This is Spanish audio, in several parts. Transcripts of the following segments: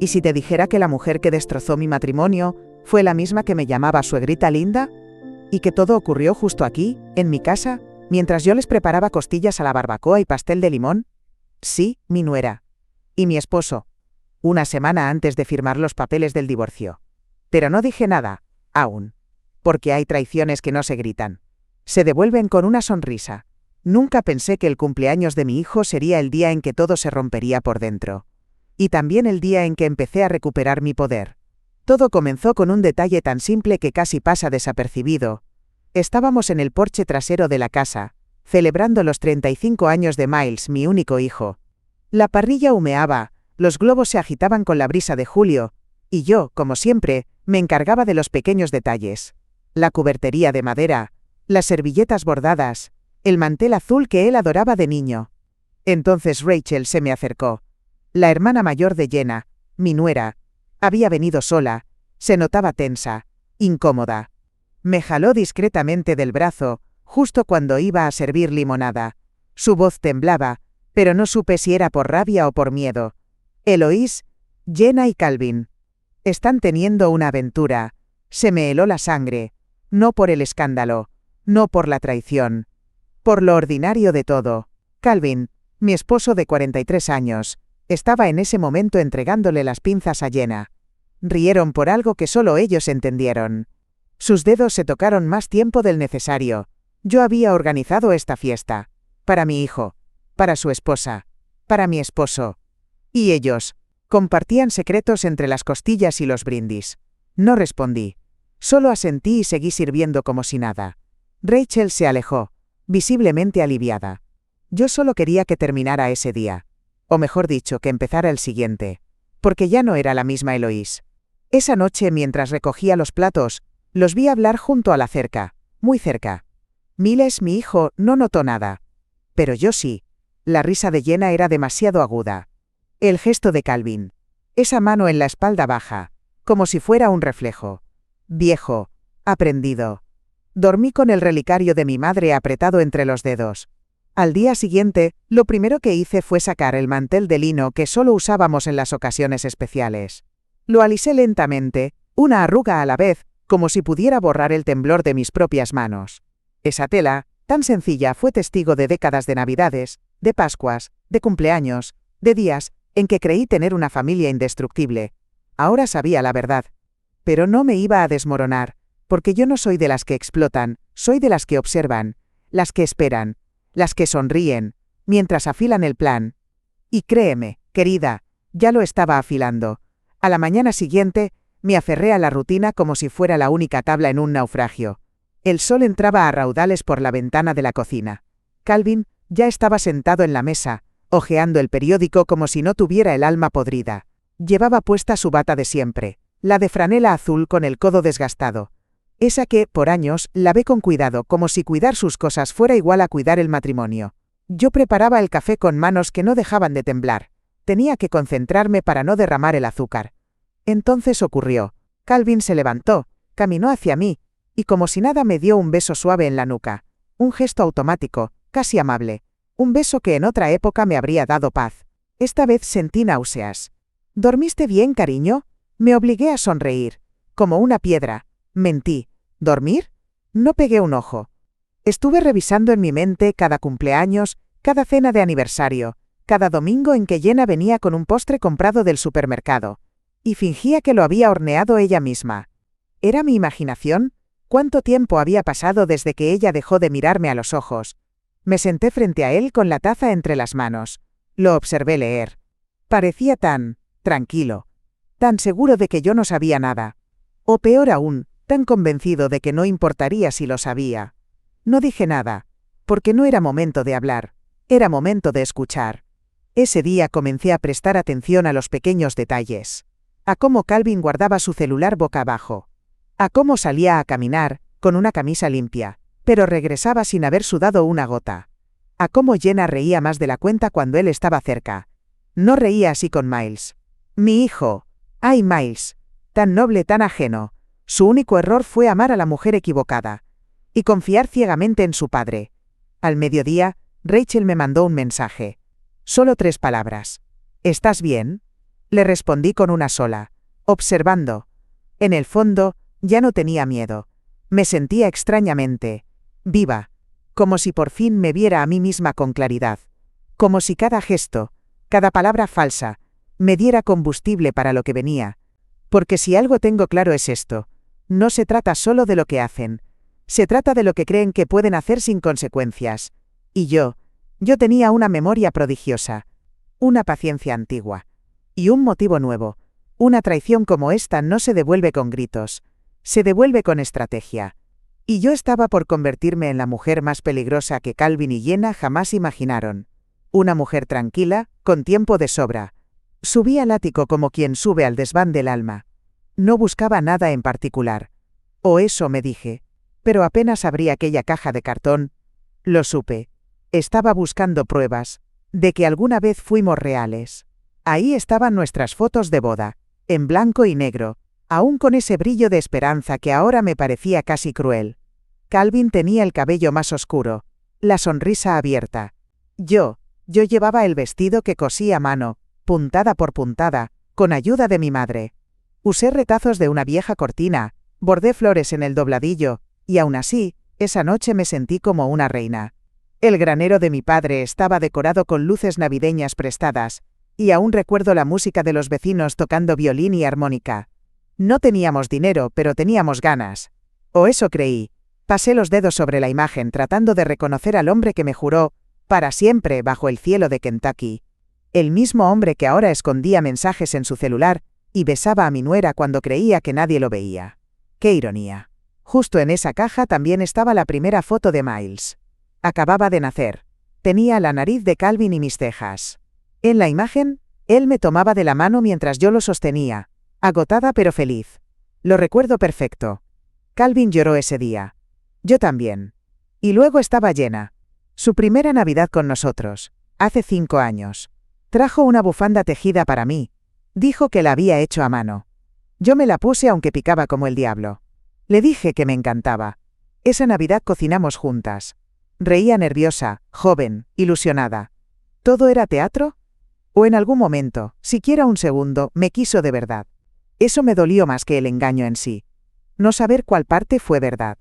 ¿Y si te dijera que la mujer que destrozó mi matrimonio fue la misma que me llamaba suegrita linda? ¿Y que todo ocurrió justo aquí, en mi casa, mientras yo les preparaba costillas a la barbacoa y pastel de limón? Sí, mi nuera. Y mi esposo. Una semana antes de firmar los papeles del divorcio. Pero no dije nada, aún. Porque hay traiciones que no se gritan. Se devuelven con una sonrisa. Nunca pensé que el cumpleaños de mi hijo sería el día en que todo se rompería por dentro. Y también el día en que empecé a recuperar mi poder. Todo comenzó con un detalle tan simple que casi pasa desapercibido. Estábamos en el porche trasero de la casa, celebrando los 35 años de Miles, mi único hijo. La parrilla humeaba, los globos se agitaban con la brisa de julio, y yo, como siempre, me encargaba de los pequeños detalles. La cubertería de madera, las servilletas bordadas, el mantel azul que él adoraba de niño. Entonces Rachel se me acercó. La hermana mayor de Jenna, mi nuera, había venido sola, se notaba tensa, incómoda. Me jaló discretamente del brazo, justo cuando iba a servir limonada. Su voz temblaba, pero no supe si era por rabia o por miedo. Eloise, Jenna y Calvin. Están teniendo una aventura. Se me heló la sangre. No por el escándalo, no por la traición. Por lo ordinario de todo. Calvin, mi esposo de 43 años, estaba en ese momento entregándole las pinzas a Jenna. Rieron por algo que solo ellos entendieron. Sus dedos se tocaron más tiempo del necesario. Yo había organizado esta fiesta. Para mi hijo. Para su esposa. Para mi esposo. Y ellos. Compartían secretos entre las costillas y los brindis. No respondí. Solo asentí y seguí sirviendo como si nada. Rachel se alejó, visiblemente aliviada. Yo solo quería que terminara ese día. O mejor dicho, que empezara el siguiente. Porque ya no era la misma Eloise. Esa noche, mientras recogía los platos, los vi hablar junto a la cerca, muy cerca. Miles, mi hijo, no notó nada. Pero yo sí. La risa de Jenna era demasiado aguda. El gesto de Calvin. Esa mano en la espalda baja, como si fuera un reflejo. Viejo, aprendido. Dormí con el relicario de mi madre apretado entre los dedos. Al día siguiente, lo primero que hice fue sacar el mantel de lino que solo usábamos en las ocasiones especiales. Lo alisé lentamente, una arruga a la vez, como si pudiera borrar el temblor de mis propias manos. Esa tela, tan sencilla, fue testigo de décadas de Navidades, de Pascuas, de cumpleaños, de días en que creí tener una familia indestructible. Ahora sabía la verdad. Pero no me iba a desmoronar, porque yo no soy de las que explotan, soy de las que observan, las que esperan, las que sonríen, mientras afilan el plan. Y créeme, querida, ya lo estaba afilando. A la mañana siguiente, me aferré a la rutina como si fuera la única tabla en un naufragio. El sol entraba a raudales por la ventana de la cocina. Calvin ya estaba sentado en la mesa, hojeando el periódico como si no tuviera el alma podrida. Llevaba puesta su bata de siempre, la de franela azul con el codo desgastado. Esa que, por años, lavé con cuidado, como si cuidar sus cosas fuera igual a cuidar el matrimonio. Yo preparaba el café con manos que no dejaban de temblar. Tenía que concentrarme para no derramar el azúcar. Entonces ocurrió. Calvin se levantó, caminó hacia mí, y como si nada me dio un beso suave en la nuca. Un gesto automático, casi amable. Un beso que en otra época me habría dado paz. Esta vez sentí náuseas. ¿Dormiste bien, cariño? Me obligué a sonreír. Como una piedra. Mentí. ¿Dormir? No pegué un ojo. Estuve revisando en mi mente cada cumpleaños, cada cena de aniversario, cada domingo en que Jenna venía con un postre comprado del supermercado. Y fingía que lo había horneado ella misma. ¿Era mi imaginación? ¿Cuánto tiempo había pasado desde que ella dejó de mirarme a los ojos? Me senté frente a él con la taza entre las manos. Lo observé leer. Parecía tan tranquilo, tan seguro de que yo no sabía nada. O peor aún, tan convencido de que no importaría si lo sabía. No dije nada, porque no era momento de hablar, era momento de escuchar. Ese día comencé a prestar atención a los pequeños detalles. A cómo Calvin guardaba su celular boca abajo. A cómo salía a caminar, con una camisa limpia, pero regresaba sin haber sudado una gota. A cómo Jenna reía más de la cuenta cuando él estaba cerca. No reía así con Miles. Mi hijo. ¡Ay, Miles! Tan noble, tan ajeno. Su único error fue amar a la mujer equivocada. Y confiar ciegamente en su padre. Al mediodía, Rachel me mandó un mensaje. Solo 3 palabras. ¿Estás bien? Le respondí con una sola, observando. En el fondo, ya no tenía miedo. Me sentía extrañamente viva, como si por fin me viera a mí misma con claridad, como si cada gesto, cada palabra falsa, me diera combustible para lo que venía. Porque si algo tengo claro es esto, no se trata solo de lo que hacen, se trata de lo que creen que pueden hacer sin consecuencias. Y yo tenía una memoria prodigiosa, una paciencia antigua, y un motivo nuevo. Una traición como esta no se devuelve con gritos, se devuelve con estrategia. Y yo estaba por convertirme en la mujer más peligrosa que Calvin y Jenna jamás imaginaron. Una mujer tranquila, con tiempo de sobra. Subí al ático como quien sube al desván del alma. No buscaba nada en particular. O eso me dije. Pero apenas abrí aquella caja de cartón, lo supe. Estaba buscando pruebas de que alguna vez fuimos reales. Ahí estaban nuestras fotos de boda, en blanco y negro, aún con ese brillo de esperanza que ahora me parecía casi cruel. Calvin tenía el cabello más oscuro, la sonrisa abierta. Yo llevaba el vestido que cosí a mano, puntada por puntada, con ayuda de mi madre. Usé retazos de una vieja cortina, bordé flores en el dobladillo, y aún así, esa noche me sentí como una reina. El granero de mi padre estaba decorado con luces navideñas prestadas, y aún recuerdo la música de los vecinos tocando violín y armónica. No teníamos dinero, pero teníamos ganas. O eso creí. Pasé los dedos sobre la imagen tratando de reconocer al hombre que me juró, para siempre, bajo el cielo de Kentucky. El mismo hombre que ahora escondía mensajes en su celular, y besaba a mi nuera cuando creía que nadie lo veía. ¡Qué ironía! Justo en esa caja también estaba la primera foto de Miles. Acababa de nacer. Tenía la nariz de Calvin y mis cejas. En la imagen, él me tomaba de la mano mientras yo lo sostenía, agotada pero feliz. Lo recuerdo perfecto. Calvin lloró ese día. Yo también. Y luego estaba Jenna. Su primera Navidad con nosotros, hace 5 años. Trajo una bufanda tejida para mí. Dijo que la había hecho a mano. Yo me la puse aunque picaba como el diablo. Le dije que me encantaba. Esa Navidad cocinamos juntas. Reía nerviosa, joven, ilusionada. ¿Todo era teatro? ¿O en algún momento, siquiera un segundo, me quiso de verdad? Eso me dolió más que el engaño en sí. No saber cuál parte fue verdad.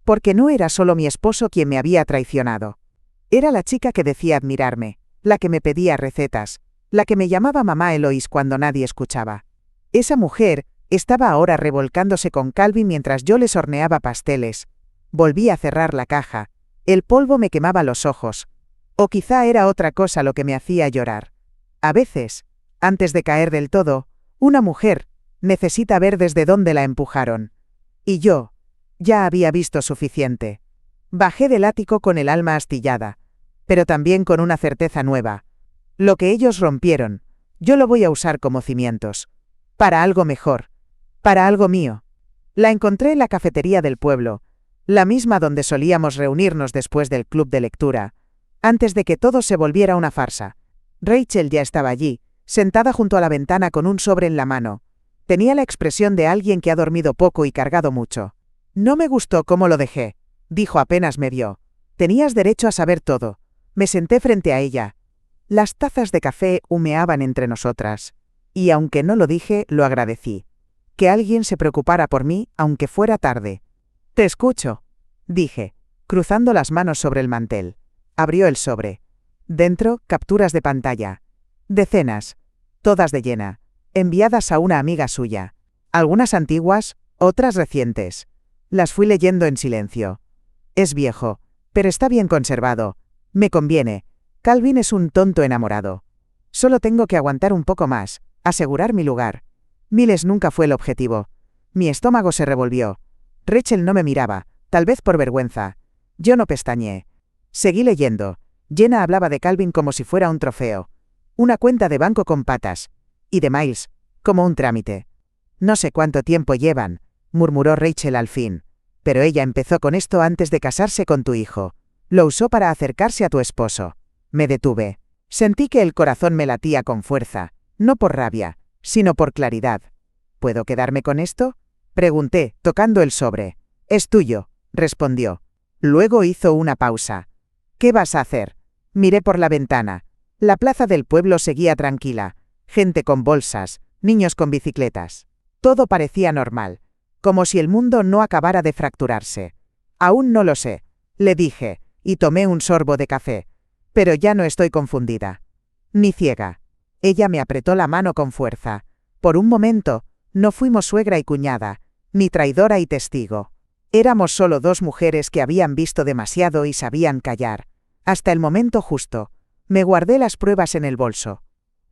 Porque no era solo mi esposo quien me había traicionado. Era la chica que decía admirarme, la que me pedía recetas, la que me llamaba mamá Eloís cuando nadie escuchaba. Esa mujer estaba ahora revolcándose con Calvin mientras yo les horneaba pasteles. Volví a cerrar la caja. El polvo me quemaba los ojos. O quizá era otra cosa lo que me hacía llorar. A veces, antes de caer del todo, una mujer necesita ver desde dónde la empujaron. Y yo ya había visto suficiente. Bajé del ático con el alma astillada, pero también con una certeza nueva. Lo que ellos rompieron, yo lo voy a usar como cimientos. Para algo mejor. Para algo mío. La encontré en la cafetería del pueblo, la misma donde solíamos reunirnos después del club de lectura, antes de que todo se volviera una farsa. Rachel ya estaba allí, sentada junto a la ventana con un sobre en la mano. Tenía la expresión de alguien que ha dormido poco y cargado mucho. No me gustó cómo lo dejé, dijo apenas me vio. Tenías derecho a saber todo. Me senté frente a ella. Las tazas de café humeaban entre nosotras. Y aunque no lo dije, lo agradecí. Que alguien se preocupara por mí, aunque fuera tarde. Te escucho, dije, cruzando las manos sobre el mantel. Abrió el sobre. Dentro, capturas de pantalla. Decenas. Todas de Jenna. Enviadas a una amiga suya. Algunas antiguas, otras recientes. Las fui leyendo en silencio. Es viejo, pero está bien conservado. Me conviene. Calvin es un tonto enamorado. Solo tengo que aguantar un poco más, asegurar mi lugar. Miles nunca fue el objetivo. Mi estómago se revolvió. Rachel no me miraba, tal vez por vergüenza. Yo no pestañeé. Seguí leyendo. Jenna hablaba de Calvin como si fuera un trofeo. Una cuenta de banco con patas. Y de Miles, como un trámite. No sé cuánto tiempo llevan, murmuró Rachel al fin. Pero ella empezó con esto antes de casarse con tu hijo. Lo usó para acercarse a tu esposo. Me detuve. Sentí que el corazón me latía con fuerza, no por rabia, sino por claridad. ¿Puedo quedarme con esto? Pregunté, tocando el sobre. Es tuyo, respondió. Luego hizo una pausa. ¿Qué vas a hacer? Miré por la ventana. La plaza del pueblo seguía tranquila. gente con bolsas, niños con bicicletas. Todo parecía normal, como si el mundo no acabara de fracturarse. Aún no lo sé, le dije, y tomé un sorbo de café. Pero ya no estoy confundida. Ni ciega. Ella me apretó la mano con fuerza. Por un momento, no fuimos suegra y cuñada, ni traidora y testigo. Éramos solo dos mujeres que habían visto demasiado y sabían callar. Hasta el momento justo. Me guardé las pruebas en el bolso.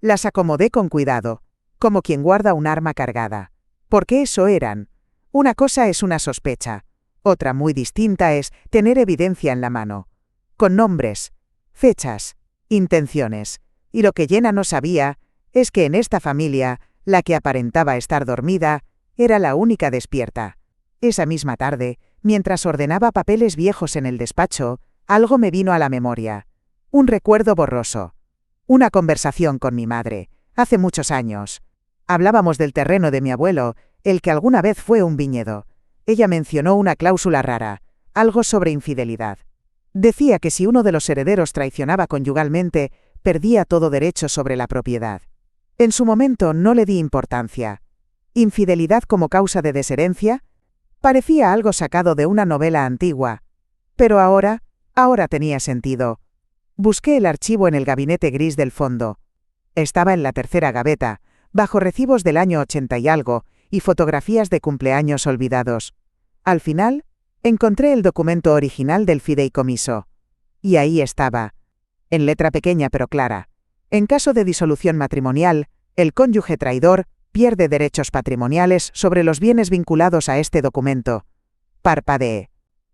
Las acomodé con cuidado, como quien guarda un arma cargada. Porque eso eran. Una cosa es una sospecha. Otra muy distinta es tener evidencia en la mano. Con nombres, fechas, intenciones. Y lo que Jenna no sabía es que en esta familia, la que aparentaba estar dormida, era la única despierta. Esa misma tarde, mientras ordenaba papeles viejos en el despacho, algo me vino a la memoria. Un recuerdo borroso. Una conversación con mi madre, hace muchos años. Hablábamos del terreno de mi abuelo, el que alguna vez fue un viñedo. Ella mencionó una cláusula rara, algo sobre infidelidad. Decía que si uno de los herederos traicionaba conyugalmente, perdía todo derecho sobre la propiedad. En su momento no le di importancia. ¿Infidelidad como causa de desherencia? Parecía algo sacado de una novela antigua. Pero ahora tenía sentido. Busqué el archivo en el gabinete gris del fondo. Estaba en la tercera gaveta, bajo recibos del año 80 y algo, y fotografías de cumpleaños olvidados. Al final, encontré el documento original del fideicomiso. Y ahí estaba, en letra pequeña pero clara. En caso de disolución matrimonial, el cónyuge traidor pierde derechos patrimoniales sobre los bienes vinculados a este documento. Parpadeé.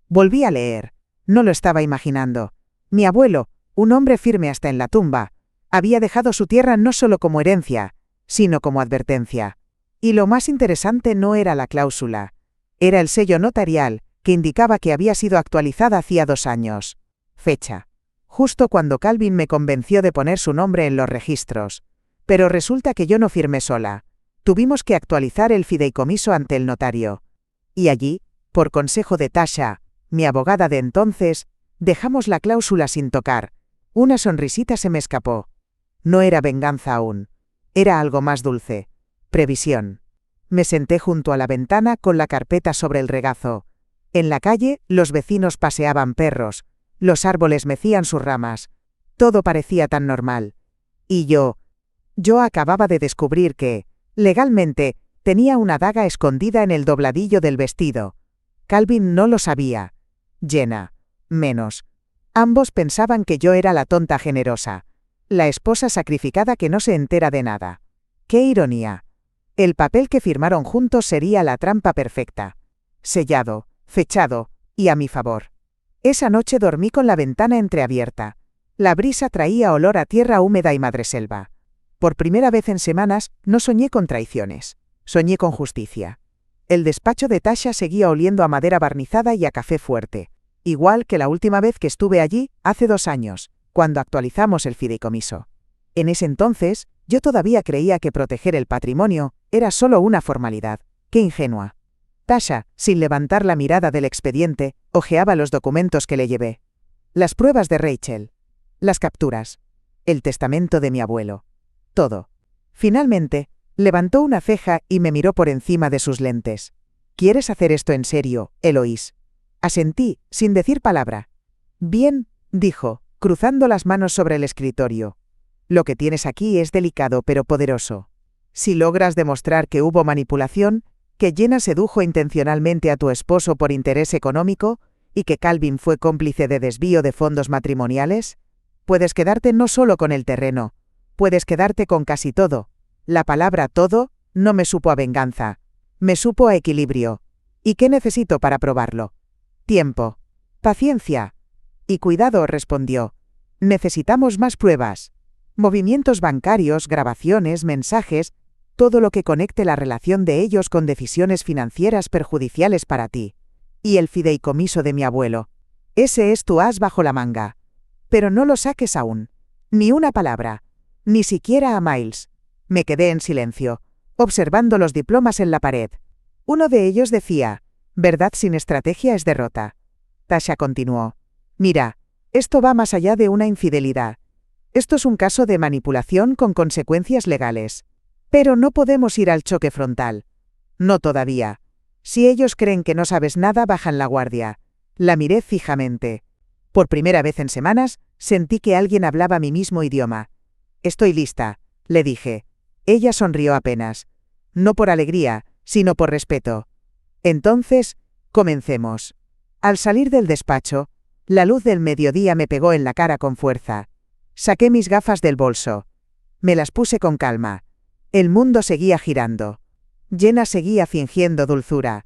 Volví a leer. No lo estaba imaginando. Mi abuelo, un hombre firme hasta en la tumba, había dejado su tierra no solo como herencia, sino como advertencia. Y lo más interesante no era la cláusula. Era el sello notarial, que indicaba que había sido actualizada hacía 2 años. Fecha. Justo cuando Calvin me convenció de poner su nombre en los registros. Pero resulta que yo no firmé sola. Tuvimos que actualizar el fideicomiso ante el notario. Y allí, por consejo de Tasha, mi abogada de entonces, dejamos la cláusula sin tocar. Una sonrisita se me escapó. No era venganza aún. Era algo más dulce. Previsión. Me senté junto a la ventana con la carpeta sobre el regazo. En la calle, los vecinos paseaban perros. Los árboles mecían sus ramas. Todo parecía tan normal. Y yo acababa de descubrir que, legalmente, tenía una daga escondida en el dobladillo del vestido. Calvin no lo sabía. Jenna, menos. Ambos pensaban que yo era la tonta generosa. La esposa sacrificada que no se entera de nada. ¡Qué ironía! El papel que firmaron juntos sería la trampa perfecta. Sellado, fechado, y a mi favor. Esa noche dormí con la ventana entreabierta. La brisa traía olor a tierra húmeda y madreselva. Por primera vez en semanas, no soñé con traiciones. Soñé con justicia. El despacho de Tasha seguía oliendo a madera barnizada y a café fuerte. Igual que la última vez que estuve allí, hace 2 años, cuando actualizamos el fideicomiso. En ese entonces, yo todavía creía que proteger el patrimonio era solo una formalidad. ¡Qué ingenua! Tasha, sin levantar la mirada del expediente, hojeaba los documentos que le llevé. Las pruebas de Rachel. Las capturas. El testamento de mi abuelo. Todo. Finalmente, levantó una ceja y me miró por encima de sus lentes. ¿Quieres hacer esto en serio, Eloís? Asentí, sin decir palabra. Bien, dijo, cruzando las manos sobre el escritorio. Lo que tienes aquí es delicado pero poderoso. Si logras demostrar que hubo manipulación, que Jenna sedujo intencionalmente a tu esposo por interés económico, y que Calvin fue cómplice de desvío de fondos matrimoniales, puedes quedarte no solo con el terreno, puedes quedarte con casi todo. La palabra todo no me supo a venganza, me supo a equilibrio. ¿Y qué necesito para probarlo? Tiempo. Paciencia. Y cuidado, respondió. Necesitamos más pruebas. Movimientos bancarios, grabaciones, mensajes, todo lo que conecte la relación de ellos con decisiones financieras perjudiciales para ti. Y el fideicomiso de mi abuelo. Ese es tu as bajo la manga. Pero no lo saques aún. Ni una palabra. Ni siquiera a Miles. Me quedé en silencio, observando los diplomas en la pared. Uno de ellos decía, verdad sin estrategia es derrota. Tasha continuó. Mira, esto va más allá de una infidelidad. Esto es un caso de manipulación con consecuencias legales. Pero no podemos ir al choque frontal. No todavía. Si ellos creen que no sabes nada, bajan la guardia. La miré fijamente. Por primera vez en semanas, sentí que alguien hablaba mi mismo idioma. Estoy lista, le dije. Ella sonrió apenas. No por alegría, sino por respeto. Entonces, comencemos. Al salir del despacho, la luz del mediodía me pegó en la cara con fuerza. Saqué mis gafas del bolso. Me las puse con calma. El mundo seguía girando. Jenna seguía fingiendo dulzura.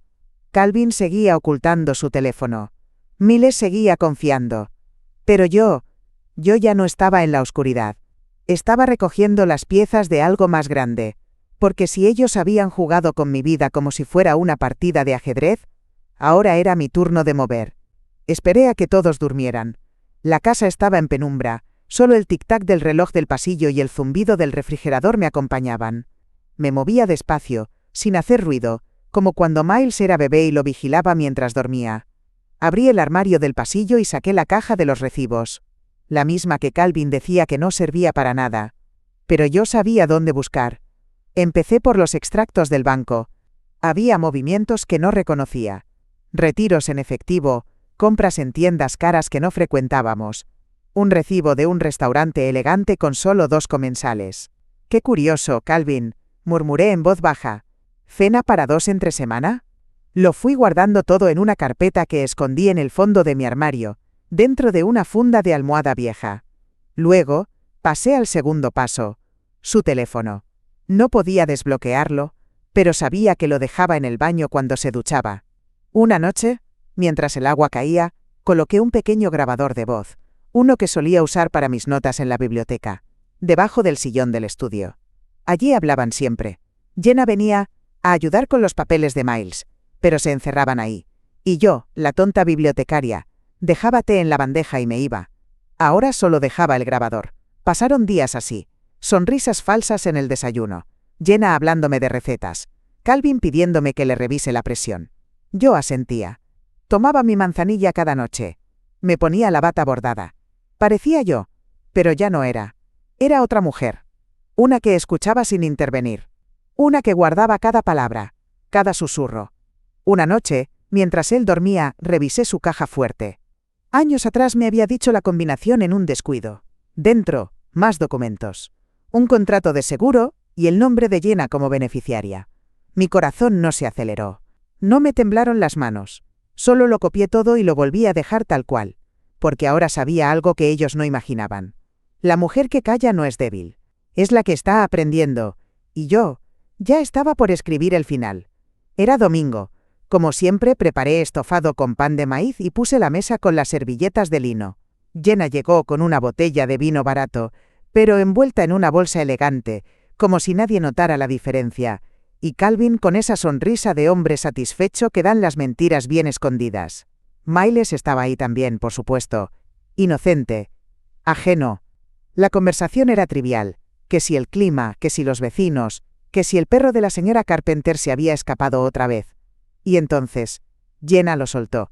Calvin seguía ocultando su teléfono. Miles seguía confiando. Pero yo ya no estaba en la oscuridad. Estaba recogiendo las piezas de algo más grande. Porque si ellos habían jugado con mi vida como si fuera una partida de ajedrez, ahora era mi turno de mover. Esperé a que todos durmieran. La casa estaba en penumbra. Solo el tic-tac del reloj del pasillo y el zumbido del refrigerador me acompañaban. Me movía despacio, sin hacer ruido, como cuando Miles era bebé y lo vigilaba mientras dormía. Abrí el armario del pasillo y saqué la caja de los recibos. La misma que Calvin decía que no servía para nada. Pero yo sabía dónde buscar. Empecé por los extractos del banco. Había movimientos que no reconocía. Retiros en efectivo, compras en tiendas caras que no frecuentábamos. Un recibo de un restaurante elegante con solo 2 comensales. «Qué curioso, Calvin», murmuré en voz baja. «¿Cena para 2 entre semana?» Lo fui guardando todo en una carpeta que escondí en el fondo de mi armario, dentro de una funda de almohada vieja. Luego, pasé al segundo paso. Su teléfono. No podía desbloquearlo, pero sabía que lo dejaba en el baño cuando se duchaba. Una noche, mientras el agua caía, coloqué un pequeño grabador de voz, uno que solía usar para mis notas en la biblioteca, debajo del sillón del estudio. Allí hablaban siempre. Jenna venía a ayudar con los papeles de Miles, pero se encerraban ahí. Y yo, la tonta bibliotecaria, dejaba té en la bandeja y me iba. Ahora solo dejaba el grabador. Pasaron días así. Sonrisas falsas en el desayuno. Jenna hablándome de recetas. Calvin pidiéndome que le revise la presión. Yo asentía. Tomaba mi manzanilla cada noche. Me ponía la bata bordada. Parecía yo, pero ya no era. Era otra mujer. Una que escuchaba sin intervenir. Una que guardaba cada palabra, cada susurro. Una noche, mientras él dormía, revisé su caja fuerte. Años atrás me había dicho la combinación en un descuido. Dentro, más documentos. Un contrato de seguro y el nombre de Jenna como beneficiaria. Mi corazón no se aceleró. No me temblaron las manos. Solo lo copié todo y lo volví a dejar tal cual. Porque ahora sabía algo que ellos no imaginaban. La mujer que calla no es débil. Es la que está aprendiendo. Y yo, ya estaba por escribir el final. Era domingo. Como siempre, preparé estofado con pan de maíz y puse la mesa con las servilletas de lino. Jenna llegó con una botella de vino barato, pero envuelta en una bolsa elegante, como si nadie notara la diferencia, y Calvin con esa sonrisa de hombre satisfecho que dan las mentiras bien escondidas. Miles estaba ahí también, por supuesto. Inocente. Ajeno. La conversación era trivial. Que si el clima, que si los vecinos, que si el perro de la señora Carpenter se había escapado otra vez. Y entonces, Jenna lo soltó.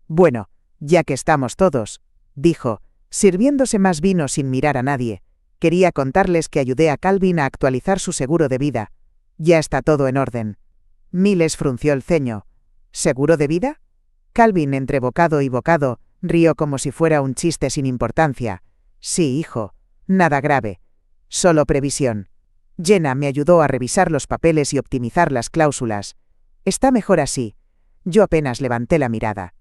«Bueno, ya que estamos todos», dijo, sirviéndose más vino sin mirar a nadie. «Quería contarles que ayudé a Calvin a actualizar su seguro de vida. Ya está todo en orden». Miles frunció el ceño. «¿Seguro de vida?» Calvin, entre bocado y bocado, rió como si fuera un chiste sin importancia. «Sí, hijo. Nada grave. Solo previsión». Jenna me ayudó a revisar los papeles y optimizar las cláusulas. «Está mejor así». Yo apenas levanté la mirada.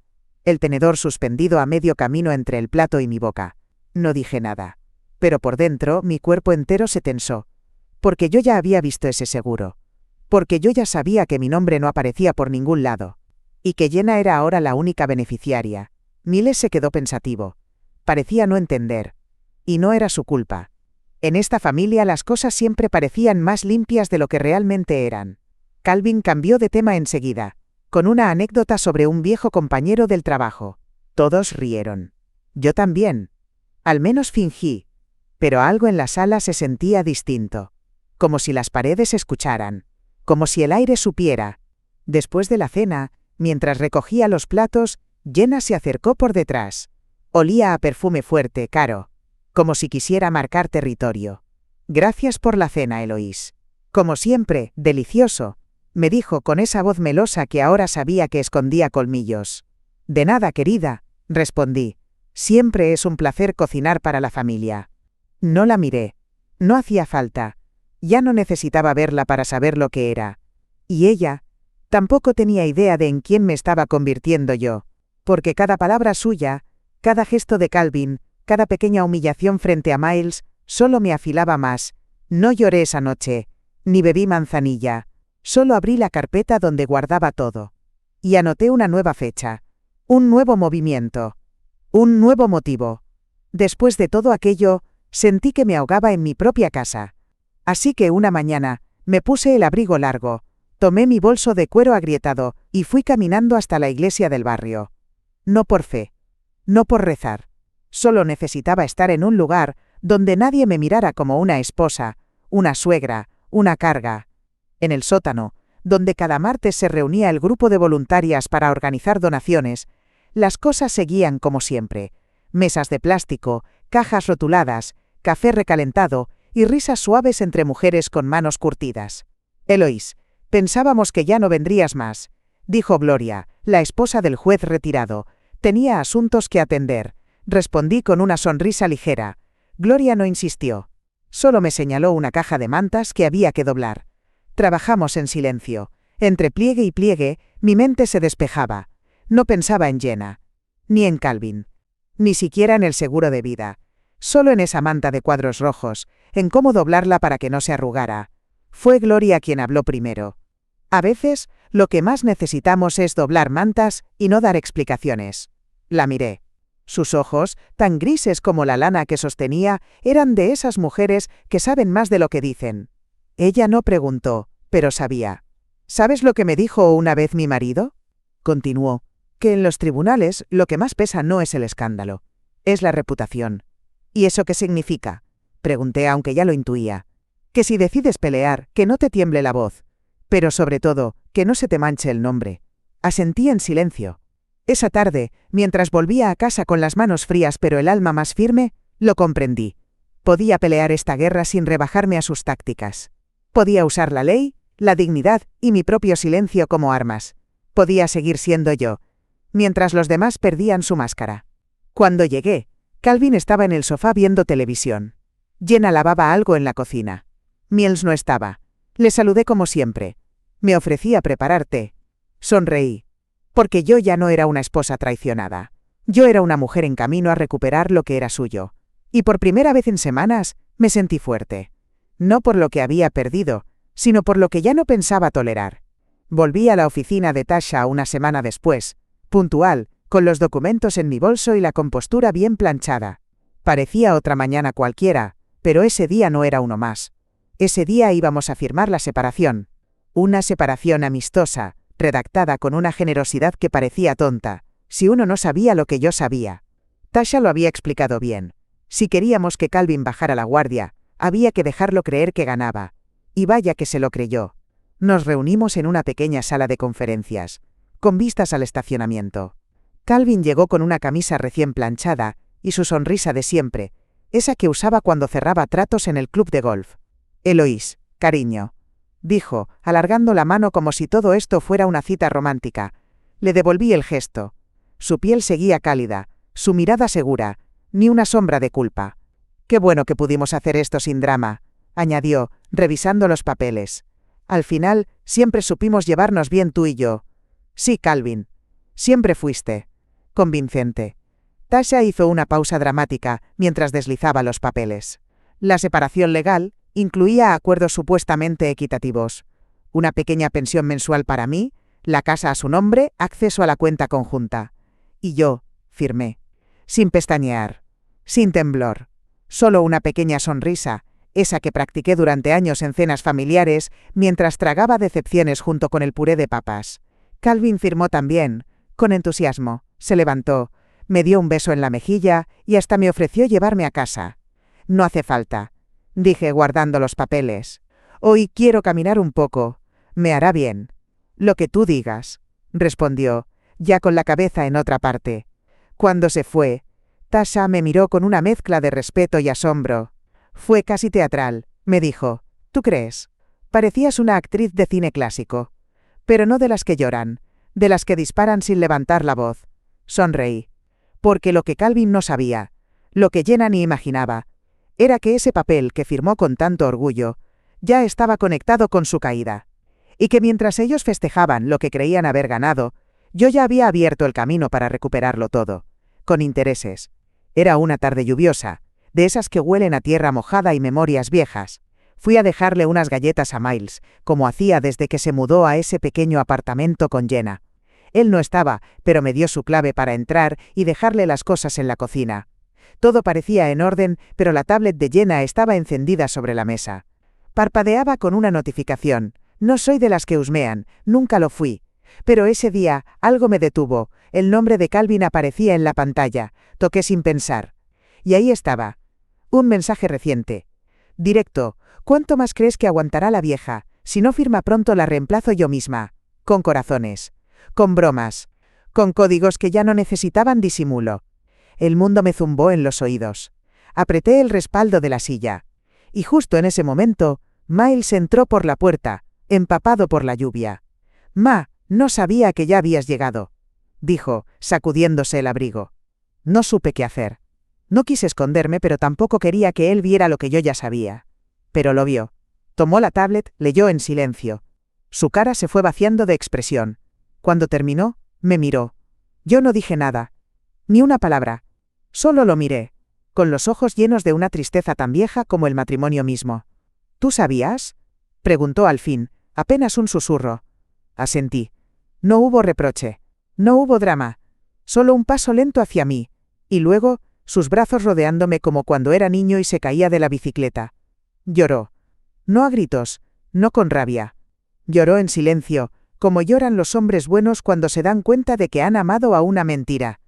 El tenedor suspendido a medio camino entre el plato y mi boca. No dije nada. Pero por dentro, mi cuerpo entero se tensó. Porque yo ya había visto ese seguro. Porque yo ya sabía que mi nombre no aparecía por ningún lado. Y que Jenna era ahora la única beneficiaria. Miles se quedó pensativo. Parecía no entender. Y no era su culpa. En esta familia las cosas siempre parecían más limpias de lo que realmente eran. Calvin cambió de tema enseguida, con una anécdota sobre un viejo compañero del trabajo. Todos rieron. Yo también. Al menos fingí. Pero algo en la sala se sentía distinto. Como si las paredes escucharan. Como si el aire supiera. Después de la cena, mientras recogía los platos, Jenna se acercó por detrás. Olía a perfume fuerte, caro. como si quisiera marcar territorio. Gracias por la cena, Eloís. Como siempre, delicioso, me dijo con esa voz melosa que ahora sabía que escondía colmillos. De nada, querida, respondí. Siempre es un placer cocinar para la familia. No la miré. No hacía falta. Ya no necesitaba verla para saber lo que era. Y ella tampoco tenía idea de en quién me estaba convirtiendo yo, porque cada palabra suya, cada gesto de Calvin, cada pequeña humillación frente a Miles, solo me afilaba más. No lloré esa noche, ni bebí manzanilla. Solo abrí la carpeta donde guardaba todo. Y anoté una nueva fecha, un nuevo movimiento, un nuevo motivo. Después de todo aquello, sentí que me ahogaba en mi propia casa. Así que una mañana, me puse el abrigo largo, tomé mi bolso de cuero agrietado y fui caminando hasta la iglesia del barrio. No por fe, no por rezar. Solo necesitaba estar en un lugar donde nadie me mirara como una esposa, una suegra, una carga. En el sótano, donde cada martes se reunía el grupo de voluntarias para organizar donaciones, las cosas seguían como siempre. Mesas de plástico, cajas rotuladas, café recalentado y risas suaves entre mujeres con manos curtidas. Eloís, pensábamos que ya no vendrías más, dijo Gloria, la esposa del juez retirado. Tenía asuntos que atender. Respondí con una sonrisa ligera. Gloria no insistió. Solo me señaló una caja de mantas que había que doblar. Trabajamos en silencio. Entre pliegue y pliegue, mi mente se despejaba. No pensaba en Jenna, ni en Calvin, ni siquiera en el seguro de vida. Solo en esa manta de cuadros rojos, en cómo doblarla para que no se arrugara. Fue Gloria quien habló primero. A veces, lo que más necesitamos es doblar mantas y no dar explicaciones. La miré. Sus ojos, tan grises como la lana que sostenía, eran de esas mujeres que saben más de lo que dicen. Ella no preguntó, pero sabía. ¿Sabes lo que me dijo una vez mi marido? Continuó. Que en los tribunales lo que más pesa no es el escándalo, es la reputación. ¿Y eso qué significa? Pregunté aunque ya lo intuía. Que si decides pelear, que no te tiemble la voz. Pero sobre todo, que no se te manche el nombre. Asentí en silencio. Esa tarde, mientras volvía a casa con las manos frías pero el alma más firme, lo comprendí. Podía pelear esta guerra sin rebajarme a sus tácticas. Podía usar la ley, la dignidad y mi propio silencio como armas. Podía seguir siendo yo, mientras los demás perdían su máscara. Cuando llegué, Calvin estaba en el sofá viendo televisión. Jenna lavaba algo en la cocina. Miles no estaba. Le saludé como siempre. Me ofrecí a preparar té. Sonreí. Porque yo ya no era una esposa traicionada. Yo era una mujer en camino a recuperar lo que era suyo. Y por primera vez en semanas, me sentí fuerte. No por lo que había perdido, sino por lo que ya no pensaba tolerar. Volví a la oficina de Tasha una semana después, puntual, con los documentos en mi bolso y la compostura bien planchada. Parecía otra mañana cualquiera, pero ese día no era uno más. Ese día íbamos a firmar la separación. Una separación amistosa, redactada con una generosidad que parecía tonta, si uno no sabía lo que yo sabía. Tasha lo había explicado bien. Si queríamos que Calvin bajara la guardia, había que dejarlo creer que ganaba. Y vaya que se lo creyó. Nos reunimos en una pequeña sala de conferencias, con vistas al estacionamiento. Calvin llegó con una camisa recién planchada y su sonrisa de siempre, esa que usaba cuando cerraba tratos en el club de golf. Eloís, cariño, dijo, alargando la mano como si todo esto fuera una cita romántica. Le devolví el gesto. Su piel seguía cálida, su mirada segura, ni una sombra de culpa. Qué bueno que pudimos hacer esto sin drama, añadió, revisando los papeles. Al final, siempre supimos llevarnos bien tú y yo. Sí, Calvin. Siempre fuiste convincente. Tasha hizo una pausa dramática mientras deslizaba los papeles. La separación legal incluía acuerdos supuestamente equitativos. Una pequeña pensión mensual para mí, la casa a su nombre, acceso a la cuenta conjunta. Y yo, firmé. Sin pestañear. Sin temblor. Solo una pequeña sonrisa, esa que practiqué durante años en cenas familiares mientras tragaba decepciones junto con el puré de papas. Calvin firmó también, con entusiasmo. Se levantó, me dio un beso en la mejilla y hasta me ofreció llevarme a casa. No hace falta, dije guardando los papeles. Hoy quiero caminar un poco. Me hará bien. Lo que tú digas, respondió, ya con la cabeza en otra parte. Cuando se fue, Tasha me miró con una mezcla de respeto y asombro. Fue casi teatral, me dijo. ¿Tú crees? Parecías una actriz de cine clásico. Pero no de las que lloran, de las que disparan sin levantar la voz. Sonreí. Porque lo que Calvin no sabía, lo que Jenna ni imaginaba, era que ese papel que firmó con tanto orgullo, ya estaba conectado con su caída. Y que mientras ellos festejaban lo que creían haber ganado, yo ya había abierto el camino para recuperarlo todo, con intereses. Era una tarde lluviosa, de esas que huelen a tierra mojada y memorias viejas. Fui a dejarle unas galletas a Miles, como hacía desde que se mudó a ese pequeño apartamento con Jenna. Él no estaba, pero me dio su clave para entrar y dejarle las cosas en la cocina. Todo parecía en orden, pero la tablet de Jenna estaba encendida sobre la mesa. Parpadeaba con una notificación. No soy de las que husmean, nunca lo fui. Pero ese día, algo me detuvo, el nombre de Calvin aparecía en la pantalla, toqué sin pensar. Y ahí estaba. Un mensaje reciente. Directo, ¿cuánto más crees que aguantará la vieja? Si no firma pronto la reemplazo yo misma. Con corazones. Con bromas. Con códigos que ya no necesitaban disimulo. El mundo me zumbó en los oídos. Apreté el respaldo de la silla. Y justo en ese momento, Miles entró por la puerta, empapado por la lluvia. «Ma, no sabía que ya habías llegado», dijo, sacudiéndose el abrigo. No supe qué hacer. No quise esconderme, pero tampoco quería que él viera lo que yo ya sabía. Pero lo vio. Tomó la tablet, leyó en silencio. Su cara se fue vaciando de expresión. Cuando terminó, me miró. Yo no dije nada. Ni una palabra. Solo lo miré, con los ojos llenos de una tristeza tan vieja como el matrimonio mismo. ¿Tú sabías?, preguntó al fin, apenas un susurro. Asentí. No hubo reproche. No hubo drama. Solo un paso lento hacia mí. Y luego, sus brazos rodeándome como cuando era niño y se caía de la bicicleta. Lloró. No a gritos, no con rabia. Lloró en silencio, como lloran los hombres buenos cuando se dan cuenta de que han amado a una mentira.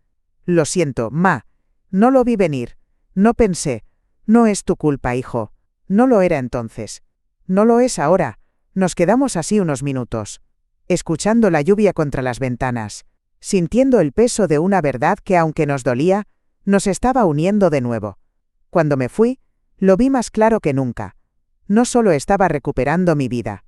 Lo siento, ma. No lo vi venir. No pensé. No es tu culpa, hijo. No lo era entonces. No lo es ahora. Nos quedamos así unos minutos, escuchando la lluvia contra las ventanas, sintiendo el peso de una verdad que, aunque nos dolía, nos estaba uniendo de nuevo. Cuando me fui, lo vi más claro que nunca. No solo estaba recuperando mi vida.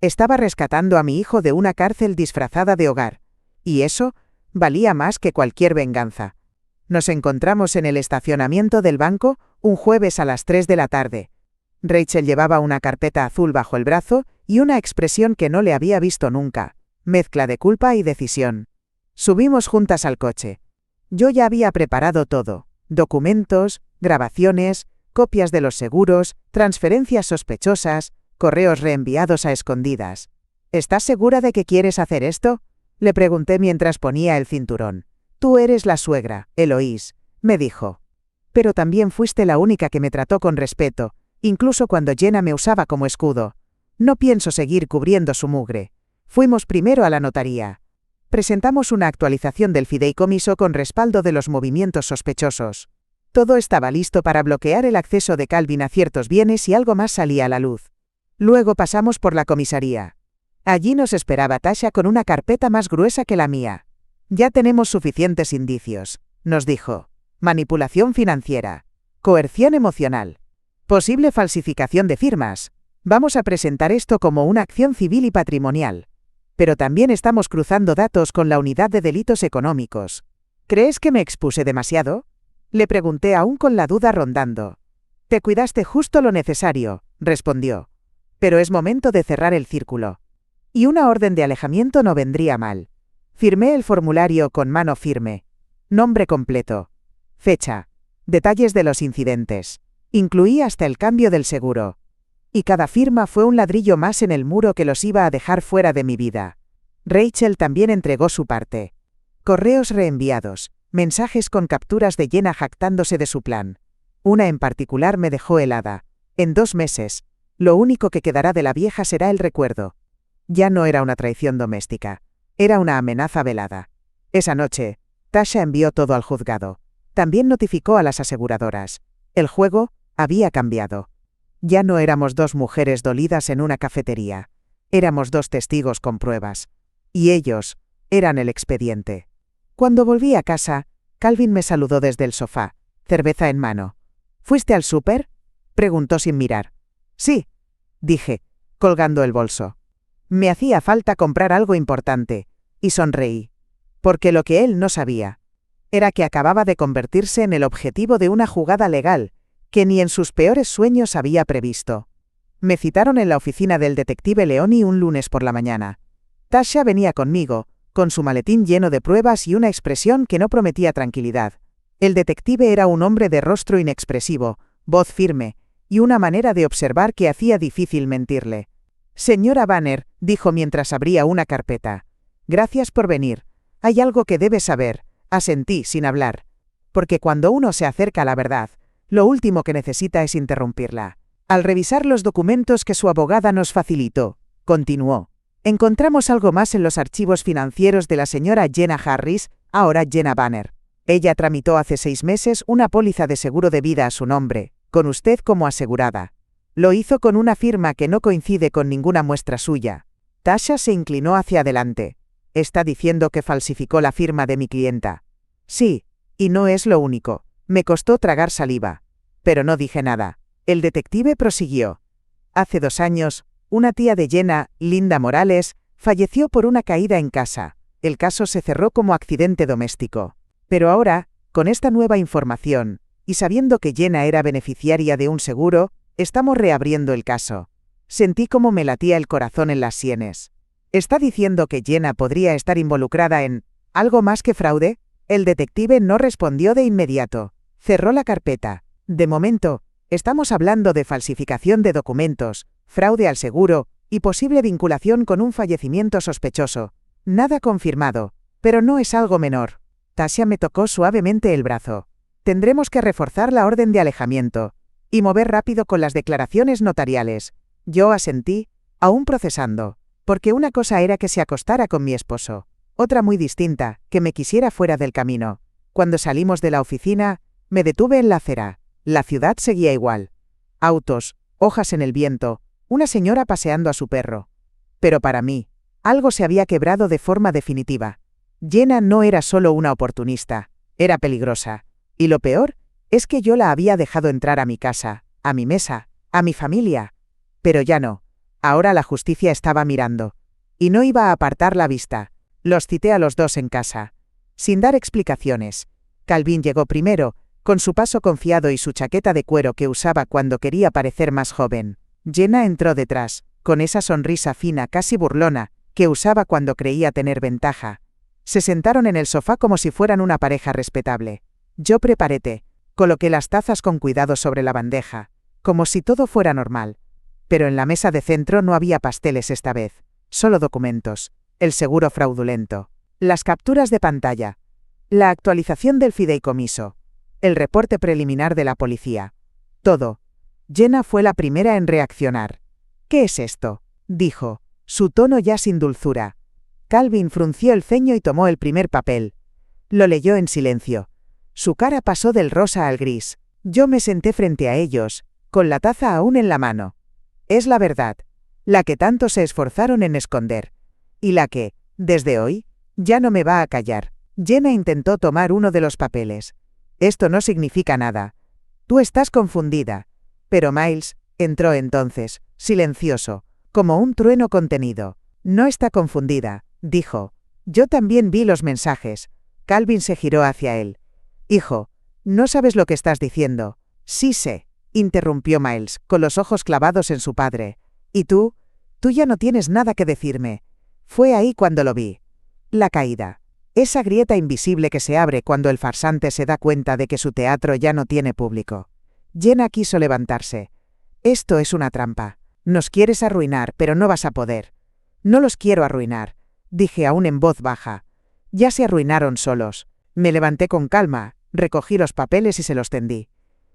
Estaba rescatando a mi hijo de una cárcel disfrazada de hogar. Y eso valía más que cualquier venganza. Nos encontramos en el estacionamiento del banco, un jueves a las 3 de la tarde. Rachel llevaba una carpeta azul bajo el brazo y una expresión que no le había visto nunca, mezcla de culpa y decisión. Subimos juntas al coche. Yo ya había preparado todo, documentos, grabaciones, copias de los seguros, transferencias sospechosas, correos reenviados a escondidas. ¿Estás segura de que quieres hacer esto?, le pregunté mientras ponía el cinturón. Tú eres la suegra, Eloís, me dijo. Pero también fuiste la única que me trató con respeto, incluso cuando Jenna me usaba como escudo. No pienso seguir cubriendo su mugre. Fuimos primero a la notaría. Presentamos una actualización del fideicomiso con respaldo de los movimientos sospechosos. Todo estaba listo para bloquear el acceso de Calvin a ciertos bienes y algo más salía a la luz. Luego pasamos por la comisaría. Allí nos esperaba Tasha con una carpeta más gruesa que la mía. Ya tenemos suficientes indicios, nos dijo. Manipulación financiera. Coerción emocional. Posible falsificación de firmas. Vamos a presentar esto como una acción civil y patrimonial. Pero también estamos cruzando datos con la unidad de delitos económicos. ¿Crees que me expuse demasiado?, le pregunté aún con la duda rondando. Te cuidaste justo lo necesario, respondió. Pero es momento de cerrar el círculo. Y una orden de alejamiento no vendría mal. Firmé el formulario con mano firme. Nombre completo. Fecha. Detalles de los incidentes. Incluí hasta el cambio del seguro. Y cada firma fue un ladrillo más en el muro que los iba a dejar fuera de mi vida. Rachel también entregó su parte. Correos reenviados, mensajes con capturas de Jenna jactándose de su plan. Una en particular me dejó helada. En 2 meses, lo único que quedará de la vieja será el recuerdo. Ya no era una traición doméstica. Era una amenaza velada. Esa noche, Tasha envió todo al juzgado. También notificó a las aseguradoras. El juego había cambiado. Ya no éramos 2 mujeres dolidas en una cafetería. Éramos 2 testigos con pruebas. Y ellos eran el expediente. Cuando volví a casa, Calvin me saludó desde el sofá. cerveza en mano. ¿Fuiste al súper? Preguntó sin mirar. Sí, dije, colgando el bolso. Me hacía falta comprar algo importante, y sonreí. Porque lo que él no sabía era que acababa de convertirse en el objetivo de una jugada legal, que ni en sus peores sueños había previsto. Me citaron en la oficina del detective Leoni un lunes por la mañana. Tasha venía conmigo, con su maletín lleno de pruebas y una expresión que no prometía tranquilidad. El detective era un hombre de rostro inexpresivo, voz firme, y una manera de observar que hacía difícil mentirle. Señora Banner, dijo mientras abría una carpeta. Gracias por venir. Hay algo que debe saber, asentí sin hablar. Porque cuando uno se acerca a la verdad, lo último que necesita es interrumpirla. Al revisar los documentos que su abogada nos facilitó, continuó. Encontramos algo más en los archivos financieros de la señora Jenna Harris, ahora Jenna Banner. Ella tramitó hace 6 meses una póliza de seguro de vida a su nombre, con usted como asegurada. Lo hizo con una firma que no coincide con ninguna muestra suya. Tasha se inclinó hacia adelante. ¿Está diciendo que falsificó la firma de mi clienta? Sí, y no es lo único. Me costó tragar saliva. Pero no dije nada. El detective prosiguió. Hace 2 años, una tía de Jenna, Linda Morales, falleció por una caída en casa. El caso se cerró como accidente doméstico. Pero ahora, con esta nueva información, y sabiendo que Jenna era beneficiaria de un seguro, estamos reabriendo el caso. Sentí como me latía el corazón en las sienes. ¿Está diciendo que Jenna podría estar involucrada en algo más que fraude? El detective no respondió de inmediato. Cerró la carpeta. De momento, estamos hablando de falsificación de documentos, fraude al seguro, y posible vinculación con un fallecimiento sospechoso. Nada confirmado, pero no es algo menor. Tasha me tocó suavemente el brazo. Tendremos que reforzar la orden de alejamiento y mover rápido con las declaraciones notariales. Yo asentí, aún procesando, porque una cosa era que se acostara con mi esposo, otra muy distinta, que me quisiera fuera del camino. Cuando salimos de la oficina, me detuve en la acera. La ciudad seguía igual. Autos, hojas en el viento, una señora paseando a su perro. Pero para mí, algo se había quebrado de forma definitiva. Jenna no era solo una oportunista, era peligrosa. Y lo peor es que yo la había dejado entrar a mi casa, a mi mesa, a mi familia. Pero ya no. Ahora la justicia estaba mirando. Y no iba a apartar la vista. Los cité a los dos en casa. Sin dar explicaciones. Calvin llegó primero, con su paso confiado y su chaqueta de cuero que usaba cuando quería parecer más joven. Jenna entró detrás, con esa sonrisa fina casi burlona, que usaba cuando creía tener ventaja. Se sentaron en el sofá como si fueran una pareja respetable. Yo preparé té, coloqué las tazas con cuidado sobre la bandeja, como si todo fuera normal. Pero en la mesa de centro no había pasteles esta vez, solo documentos, el seguro fraudulento, las capturas de pantalla, la actualización del fideicomiso, el reporte preliminar de la policía. Todo. Jenna fue la primera en reaccionar. ¿Qué es esto?, dijo, su tono ya sin dulzura. Calvin frunció el ceño y tomó el primer papel. Lo leyó en silencio. Su cara pasó del rosa al gris. Yo me senté frente a ellos, con la taza aún en la mano. Es la verdad, la que tanto se esforzaron en esconder. Y la que, desde hoy, ya no me va a callar. Jenna intentó tomar uno de los papeles. Esto no significa nada. Tú estás confundida. Pero Miles entró entonces, silencioso, como un trueno contenido. No está confundida, dijo. Yo también vi los mensajes. Calvin se giró hacia él. Hijo, no sabes lo que estás diciendo. Sí sé, interrumpió Miles, con los ojos clavados en su padre. ¿Y tú? Tú ya no tienes nada que decirme. Fue ahí cuando lo vi. La caída. Esa grieta invisible que se abre cuando el farsante se da cuenta de que su teatro ya no tiene público. Jenna quiso levantarse. Esto es una trampa. Nos quieres arruinar, pero no vas a poder. No los quiero arruinar, dije aún en voz baja. Ya se arruinaron solos. Me levanté con calma, recogí los papeles y se los tendí.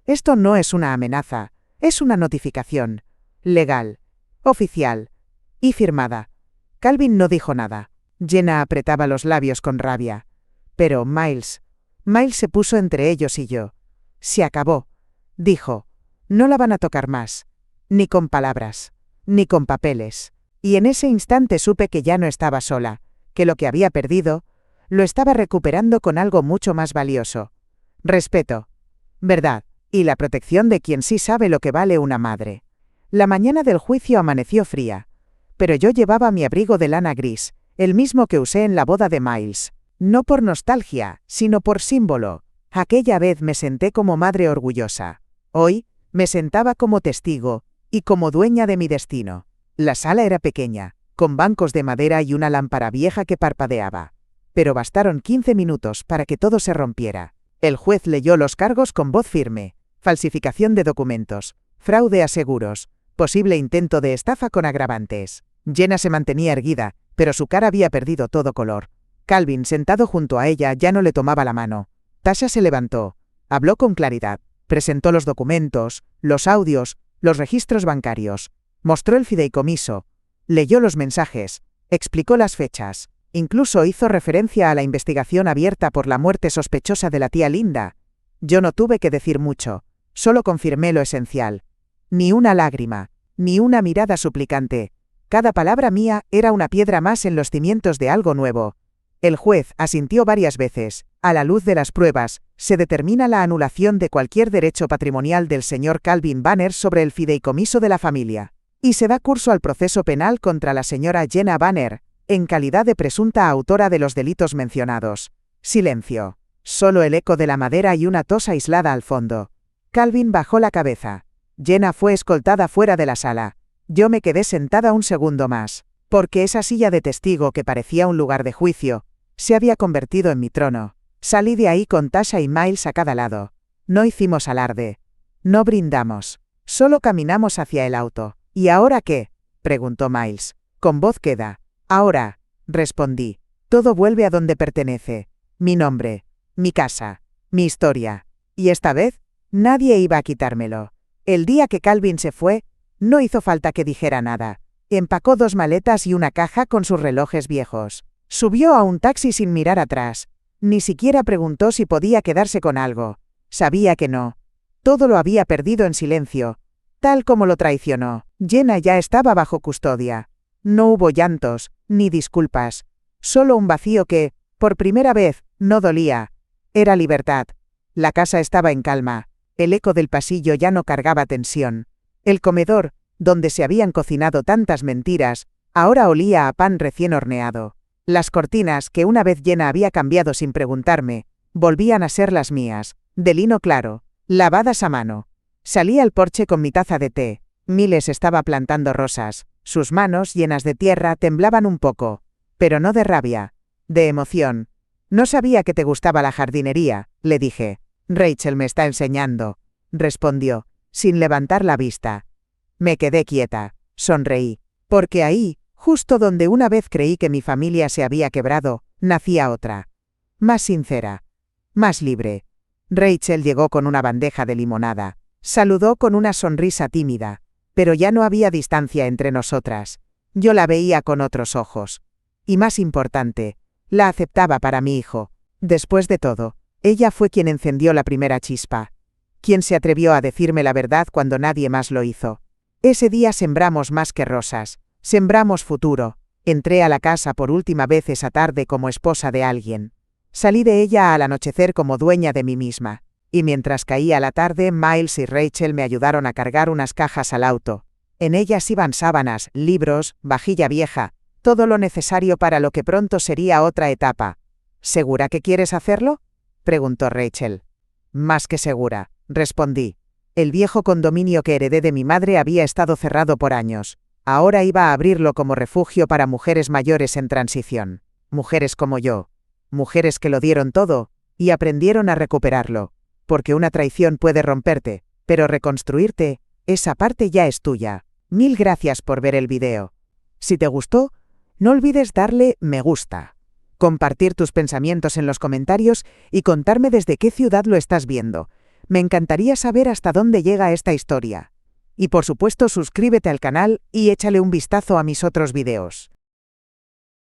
Esto no es una amenaza, es una notificación. Legal. Oficial. Y firmada. Calvin no dijo nada. Jenna apretaba los labios con rabia. Pero Miles se puso entre ellos y yo. Se acabó, dijo. No la van a tocar más. Ni con palabras. Ni con papeles. Y en ese instante supe que ya no estaba sola, que lo que había perdido, lo estaba recuperando con algo mucho más valioso. Respeto. ¿Verdad? Y la protección de quien sí sabe lo que vale una madre. La mañana del juicio amaneció fría. Pero yo llevaba mi abrigo de lana gris, el mismo que usé en la boda de Miles. No por nostalgia, sino por símbolo. Aquella vez me senté como madre orgullosa. Hoy, me sentaba como testigo, y como dueña de mi destino. La sala era pequeña, con bancos de madera y una lámpara vieja que parpadeaba. Pero bastaron 15 minutos para que todo se rompiera. El juez leyó los cargos con voz firme: falsificación de documentos, fraude a seguros, posible intento de estafa con agravantes. Jenna se mantenía erguida, pero su cara había perdido todo color. Calvin, sentado junto a ella, ya no le tomaba la mano. Tasha se levantó, habló con claridad, presentó los documentos, los audios, los registros bancarios, mostró el fideicomiso, leyó los mensajes, explicó las fechas, incluso hizo referencia a la investigación abierta por la muerte sospechosa de la tía Linda. Yo no tuve que decir mucho, solo confirmé lo esencial. Ni una lágrima, ni una mirada suplicante. Cada palabra mía era una piedra más en los cimientos de algo nuevo. El juez asintió varias veces. A la luz de las pruebas, se determina la anulación de cualquier derecho patrimonial del señor Calvin Banner sobre el fideicomiso de la familia. Y se da curso al proceso penal contra la señora Jenna Banner, en calidad de presunta autora de los delitos mencionados. Silencio. Solo el eco de la madera y una tos aislada al fondo. Calvin bajó la cabeza. Jenna fue escoltada fuera de la sala. Yo me quedé sentada un segundo más, porque esa silla de testigo que parecía un lugar de juicio, se había convertido en mi trono. Salí de ahí con Tasha y Miles a cada lado. No hicimos alarde. No brindamos. Solo caminamos hacia el auto. ¿Y ahora qué?, preguntó Miles, con voz queda. Ahora, respondí, todo vuelve a donde pertenece. Mi nombre, mi casa, mi historia. Y esta vez, nadie iba a quitármelo. El día que Calvin se fue, no hizo falta que dijera nada. Empacó 2 maletas y una caja con sus relojes viejos. Subió a un taxi sin mirar atrás. Ni siquiera preguntó si podía quedarse con algo. Sabía que no. Todo lo había perdido en silencio, tal como lo traicionó. Jenna ya estaba bajo custodia. No hubo llantos, ni disculpas. Solo un vacío que, por primera vez, no dolía. Era libertad. La casa estaba en calma. El eco del pasillo ya no cargaba tensión. El comedor, donde se habían cocinado tantas mentiras, ahora olía a pan recién horneado. Las cortinas, que una vez Jenna había cambiado sin preguntarme, volvían a ser las mías, de lino claro, lavadas a mano. Salí al porche con mi taza de té. Miles estaba plantando rosas. Sus manos, llenas de tierra, temblaban un poco. Pero no de rabia. De emoción. No sabía que te gustaba la jardinería, le dije. Rachel me está enseñando, respondió, sin levantar la vista. Me quedé quieta. Sonreí. Porque ahí, justo donde una vez creí que mi familia se había quebrado, nacía otra. Más sincera. Más libre. Rachel llegó con una bandeja de limonada. Saludó con una sonrisa tímida. Pero ya no había distancia entre nosotras. Yo la veía con otros ojos. Y más importante, la aceptaba para mi hijo. Después de todo, ella fue quien encendió la primera chispa. Quien se atrevió a decirme la verdad cuando nadie más lo hizo. Ese día sembramos más que rosas. Sembramos futuro. Entré a la casa por última vez esa tarde como esposa de alguien. Salí de ella al anochecer como dueña de mí misma. Y mientras caía la tarde, Miles y Rachel me ayudaron a cargar unas cajas al auto. En ellas iban sábanas, libros, vajilla vieja, todo lo necesario para lo que pronto sería otra etapa. ¿Segura que quieres hacerlo?, preguntó Rachel. Más que segura, respondí. El viejo condominio que heredé de mi madre había estado cerrado por años. Ahora iba a abrirlo como refugio para mujeres mayores en transición. Mujeres como yo. Mujeres que lo dieron todo, y aprendieron a recuperarlo. Porque una traición puede romperte, pero reconstruirte, esa parte ya es tuya. Mil gracias por ver el video. Si te gustó, no olvides darle me gusta, compartir tus pensamientos en los comentarios y contarme desde qué ciudad lo estás viendo. Me encantaría saber hasta dónde llega esta historia. Y por supuesto suscríbete al canal y échale un vistazo a mis otros videos.